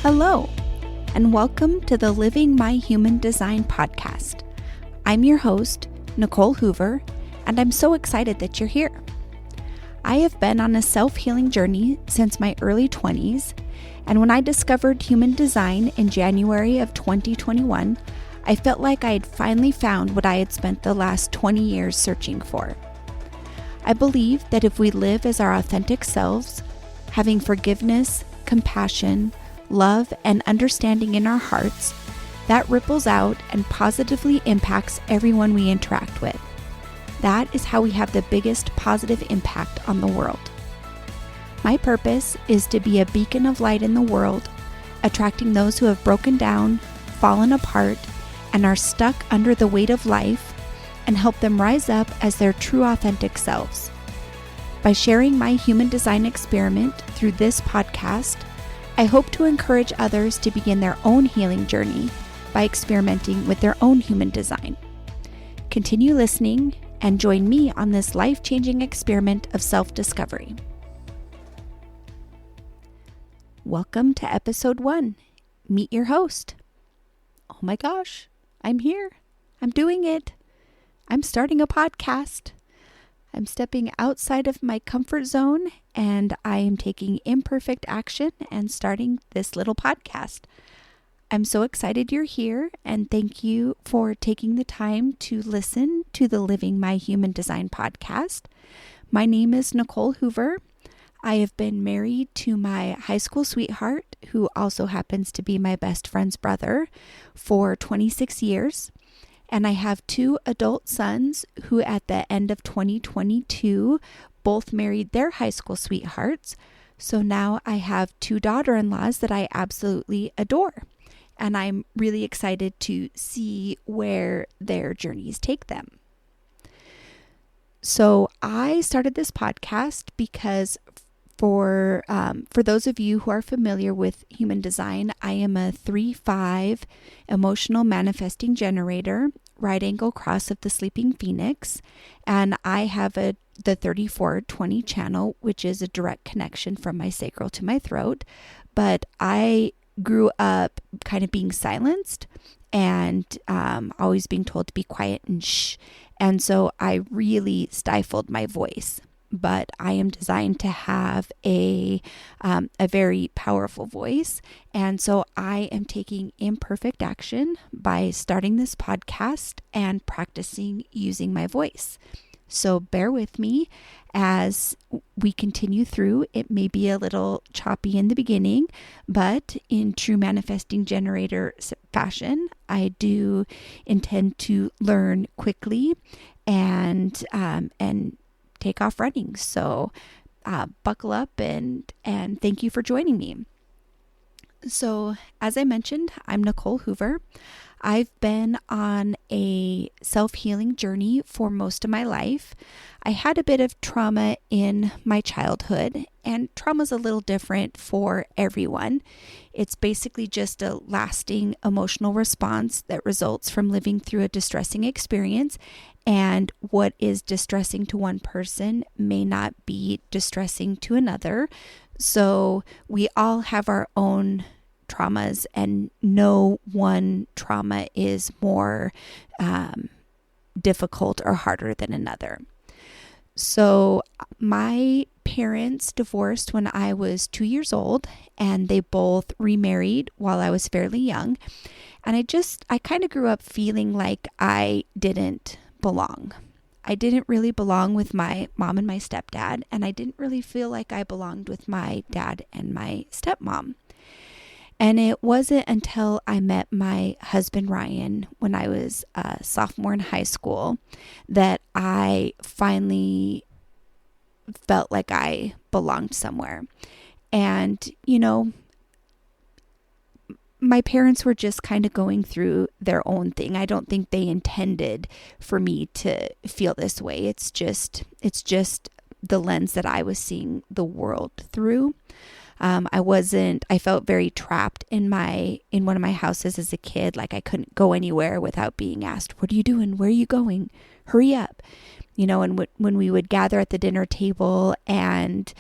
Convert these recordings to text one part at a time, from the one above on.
Hello, and welcome to the Living My Human Design podcast. I'm your host, Nicole Hoover, and I'm so excited that you're here. I have been on a self-healing journey since my early 20s, and when I discovered human design in January of 2021, I felt like I had finally found what I had spent the last 20 years searching for. I believe that if we live as our authentic selves, having forgiveness, compassion, love, and understanding in our hearts, that ripples out and positively impacts everyone we interact with. That is how we have the biggest positive impact on the world. My purpose is to be a beacon of light in the world, attracting those who have broken down, fallen apart, and are stuck under the weight of life, and help them rise up as their true authentic selves. By sharing my human design experiment through this podcast, I hope to encourage others to begin their own healing journey by experimenting with their own human design. Continue listening and join me on this life-changing experiment of self-discovery. Welcome to episode 1. Meet your host. Oh my gosh, I'm here. I'm doing it. I'm starting a podcast. I'm stepping outside of my comfort zone and I am taking imperfect action and starting this little podcast. I'm so excited you're here and thank you for taking the time to listen to the Living My Human Design podcast. My name is Nicole Hoover. I have been married to my high school sweetheart, who also happens to be my best friend's brother, for 26 years. And I have 2 adult sons who at the end of 2022 both married their high school sweethearts. So now I have 2 daughter-in-laws that I absolutely adore. And I'm really excited to see where their journeys take them. So I started this podcast because for those of you who are familiar with human design, I am a 3-5 emotional manifesting generator, right angle cross of the sleeping phoenix, and I have the 3420 channel, which is a direct connection from my sacral to my throat. But I grew up kind of being silenced and always being told to be quiet and shh, and so I really stifled my voice. But I am designed to have a very powerful voice. And so I am taking imperfect action by starting this podcast and practicing using my voice. So bear with me as we continue through. It may be a little choppy in the beginning, but in true manifesting generator fashion, I do intend to learn quickly and take off running. So buckle up and thank you for joining me. So as I mentioned, I'm Nicole Hoover. I've been on a self-healing journey for most of my life. I had a bit of trauma in my childhood, and trauma's a little different for everyone. It's basically just a lasting emotional response that results from living through a distressing experience, and what is distressing to one person may not be distressing to another. So we all have our own traumas, and no one trauma is more difficult or harder than another. So my parents divorced when I was 2 years old, and they both remarried while I was fairly young. And I kind of grew up feeling like I didn't belong. I didn't really belong with my mom and my stepdad, and I didn't really feel like I belonged with my dad and my stepmom. And it wasn't until I met my husband, Ryan, when I was a sophomore in high school, that I finally felt like I belonged somewhere. And, my parents were just kind of going through their own thing. I don't think they intended for me to feel this way. It's just the lens that I was seeing the world through. I felt very trapped in one of my houses as a kid. Like I couldn't go anywhere without being asked, "What are you doing? Where are you going? Hurry up." And when we would gather at the dinner table and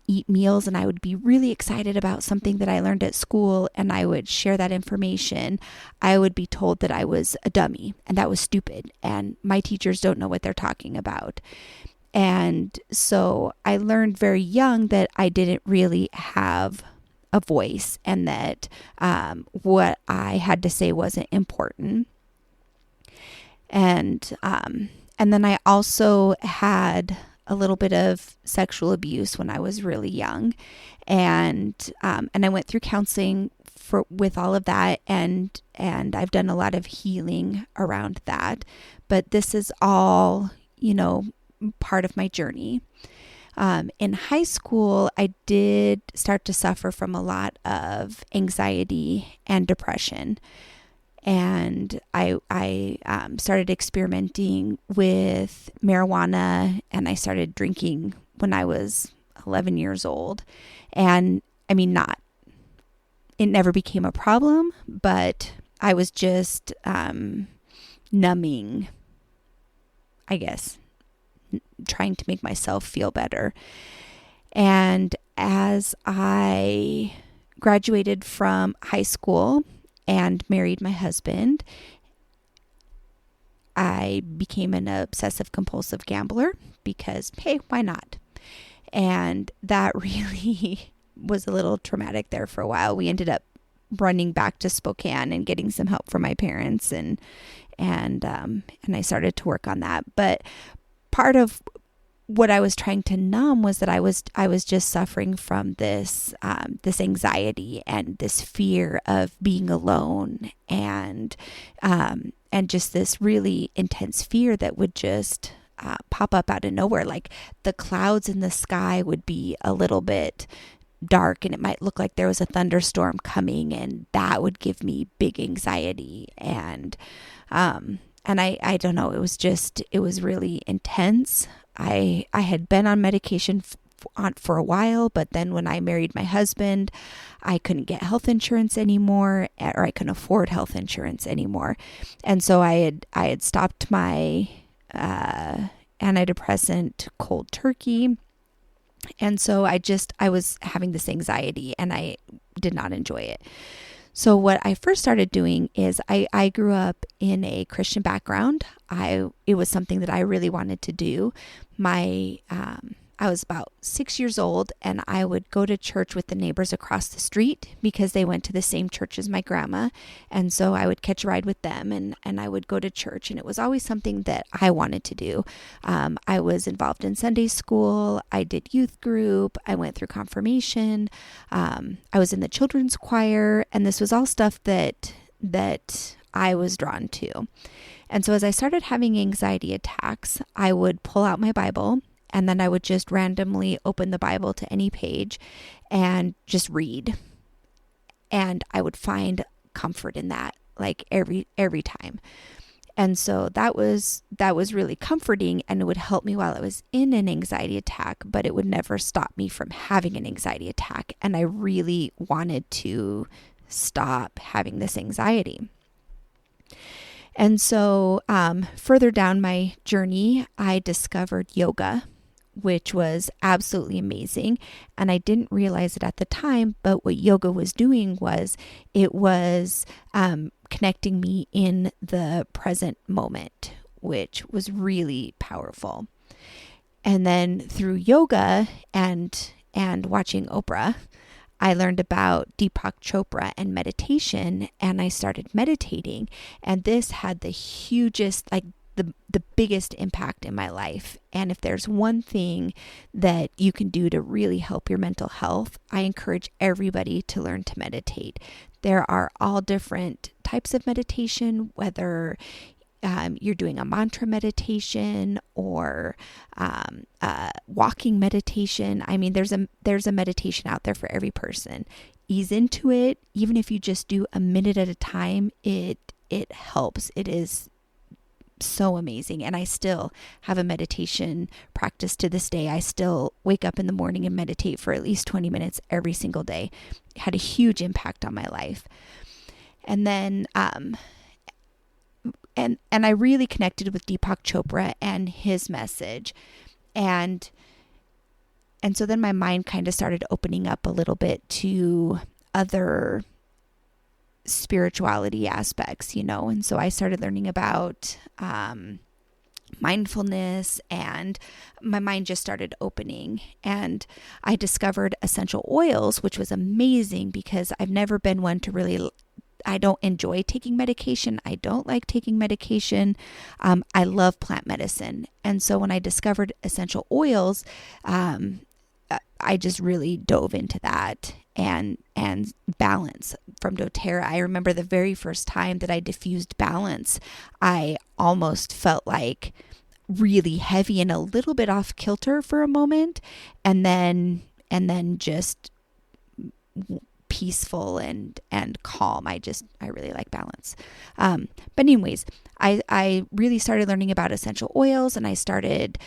eat meals, and I would be really excited about something that I learned at school, and I would share that information, I would be told that I was a dummy and that was stupid, and my teachers don't know what they're talking about. And so I learned very young that I didn't really have a voice, and that what I had to say wasn't important. And then I also had a little bit of sexual abuse when I was really young, and I went through counseling with all of that, and I've done a lot of healing around that. But this is all, part of my journey. In high school, I did start to suffer from a lot of anxiety and depression. And I started experimenting with marijuana, and I started drinking when I was 11 years old. And I mean, it never became a problem, but I was just numbing, I guess, trying to make myself feel better. And as I graduated from high school and married my husband, I became an obsessive compulsive gambler because, hey, why not? And that really was a little traumatic there for a while. We ended up running back to Spokane and getting some help from my parents, and I started to work on that. But part of what I was trying to numb was that I was just suffering from this anxiety and this fear of being alone, and just this really intense fear that would just pop up out of nowhere. Like the clouds in the sky would be a little bit dark, and it might look like there was a thunderstorm coming, and that would give me big anxiety. And I don't know, it was really intense. I had been on medication for a while, but then when I married my husband, I couldn't get health insurance anymore, or I couldn't afford health insurance anymore. And so I had stopped my antidepressant cold turkey. And so I was having this anxiety, and I did not enjoy it. So what I first started doing is I grew up in a Christian background. It was something that I really wanted to do. I was about 6 years old, and I would go to church with the neighbors across the street because they went to the same church as my grandma. And so I would catch a ride with them, and I would go to church, and it was always something that I wanted to do. I was involved in Sunday school. I did youth group. I went through confirmation. I was in the children's choir, and this was all stuff that I was drawn to. And so as I started having anxiety attacks, I would pull out my Bible, and then I would just randomly open the Bible to any page and just read. And I would find comfort in that, like every time. And so that was really comforting, and it would help me while I was in an anxiety attack, but it would never stop me from having an anxiety attack. And I really wanted to stop having this anxiety. And so further down my journey, I discovered yoga, which was absolutely amazing. And I didn't realize it at the time, but what yoga was doing was it was connecting me in the present moment, which was really powerful. And then through yoga and watching Oprah, I learned about Deepak Chopra and meditation, and I started meditating. And this had the hugest, the biggest impact in my life. And if there's one thing that you can do to really help your mental health, I encourage everybody to learn to meditate. There are all different types of meditation, whether you're doing a mantra meditation or walking meditation. I mean, there's a meditation out there for every person. Ease into it. Even if you just do a minute at a time, it helps. It is so amazing. And I still have a meditation practice to this day. I still wake up in the morning and meditate for at least 20 minutes every single day. It had a huge impact on my life. And then and I really connected with Deepak Chopra and his message. And so then my mind kind of started opening up a little bit to other spirituality aspects, and so I started learning about mindfulness, and my mind just started opening. And I discovered essential oils, which was amazing because I've never been one to really, I don't enjoy taking medication. I don't like taking medication. I love plant medicine. And so when I discovered essential oils, I just really dove into that, and balance from doTERRA. I remember the very first time that I diffused balance, I almost felt like really heavy and a little bit off kilter for a moment, and then just peaceful and calm. I really like balance. But anyways, I really started learning about essential oils, and I started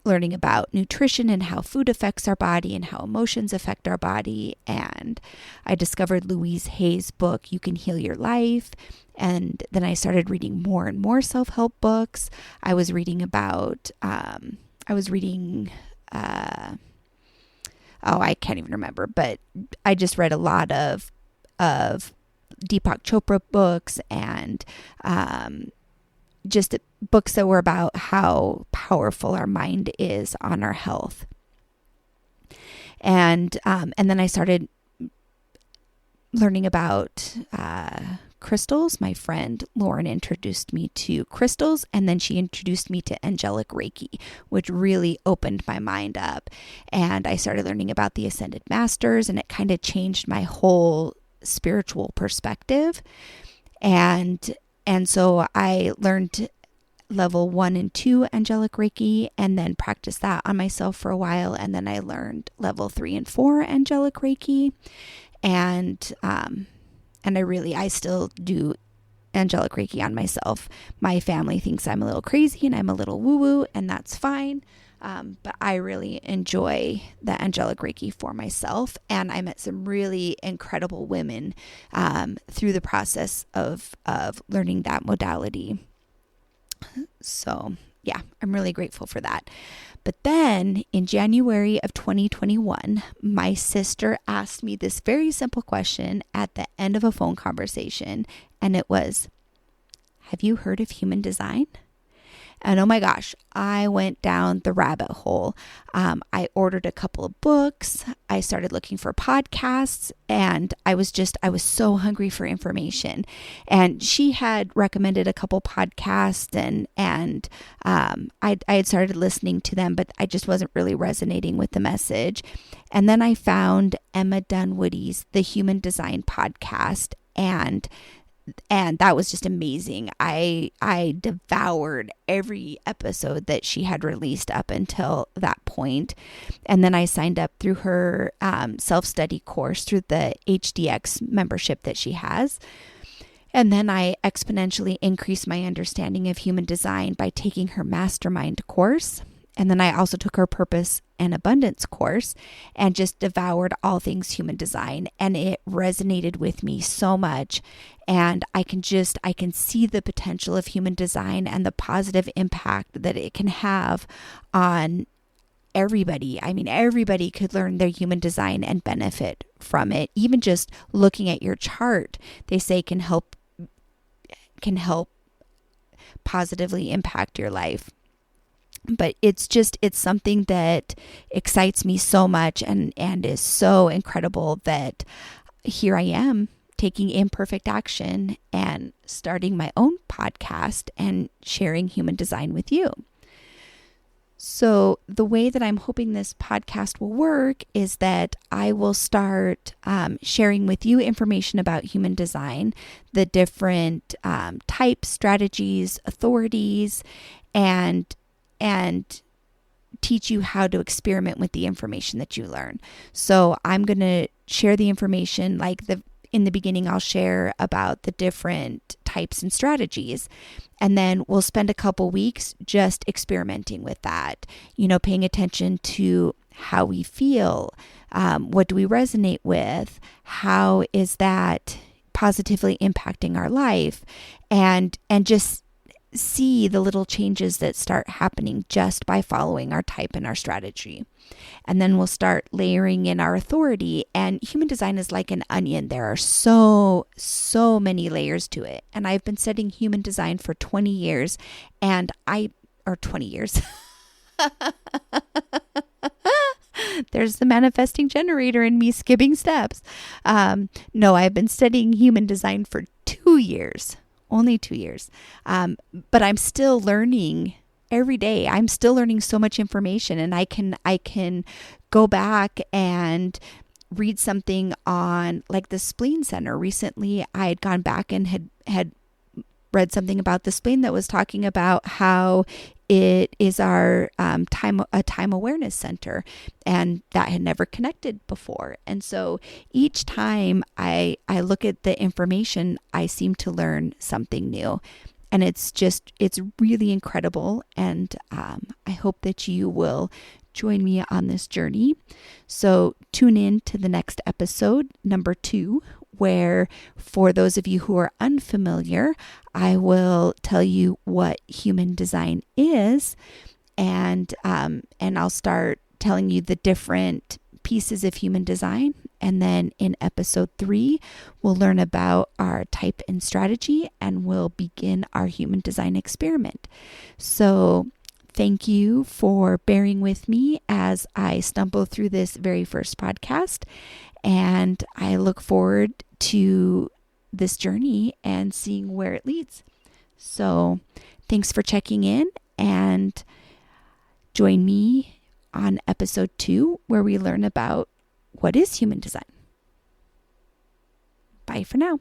learning about nutrition and how food affects our body and how emotions affect our body. And I discovered Louise Hay's book, You Can Heal Your Life. And then I started reading more and more self-help books. I was reading about, I can't even remember, but I just read a lot of Deepak Chopra books, and just books that were about how powerful our mind is on our health. And then I started learning about crystals. My friend Lauren introduced me to crystals, and then she introduced me to angelic Reiki, which really opened my mind up. And I started learning about the Ascended Masters, and it kind of changed my whole spiritual perspective. And so I learned level 1 and 2 angelic Reiki, and then practiced that on myself for a while. And then I learned level 3 and 4 angelic Reiki. And I still do angelic Reiki on myself. My family thinks I'm a little crazy and I'm a little woo-woo, and that's fine. But I really enjoy the angelic Reiki for myself. And I met some really incredible women through the process of learning that modality. So yeah, I'm really grateful for that. But then in January of 2021, my sister asked me this very simple question at the end of a phone conversation. And it was, have you heard of human design? And oh my gosh, I went down the rabbit hole. I ordered a couple of books. I started looking for podcasts, and I was so hungry for information. And she had recommended a couple podcasts, and I had started listening to them, but I just wasn't really resonating with the message. And then I found Emma Dunwoody's The Human Design Podcast, and that was just amazing. I devoured every episode that she had released up until that point. And then I signed up through her self-study course through the HDX membership that she has. And then I exponentially increased my understanding of human design by taking her mastermind course. And then I also took her purpose and abundance course, and just devoured all things human design. And it resonated with me so much. And I can see the potential of human design and the positive impact that it can have on everybody. I mean, everybody could learn their human design and benefit from it. Even just looking at your chart, they say can help positively impact your life. But it's something that excites me so much and is so incredible that here I am taking imperfect action and starting my own podcast and sharing human design with you. So the way that I'm hoping this podcast will work is that I will start sharing with you information about human design, the different types, strategies, authorities, and teach you how to experiment with the information that you learn. So I'm going to share the information in the beginning, I'll share about the different types and strategies. And then we'll spend a couple weeks just experimenting with that, paying attention to how we feel. What do we resonate with? How is that positively impacting our life, and just see the little changes that start happening just by following our type and our strategy. And then we'll start layering in our authority. And human design is like an onion. There are so many layers to it. And I've been studying human design for 20 years, or 20 years. There's the manifesting generator in me skipping steps. No, I've been studying human design for 2 years, only 2 years. But I'm still learning every day. I'm still learning so much information, and I can go back and read something on like the spleen center. Recently, I had gone back and had read something about the spleen that was talking about how it is our time awareness center, and that had never connected before. And so each time I look at the information, I seem to learn something new. And it's really incredible. And I hope that you will join me on this journey. So tune in to the next episode, number 2, where for those of you who are unfamiliar, I will tell you what human design is, and I'll start telling you the different pieces of human design. And then in episode 3, we'll learn about our type and strategy, and we'll begin our human design experiment. So thank you for bearing with me as I stumble through this very first podcast. And I look forward to this journey and seeing where it leads. So thanks for checking in, and join me on episode 2, where we learn about what is human design. Bye for now.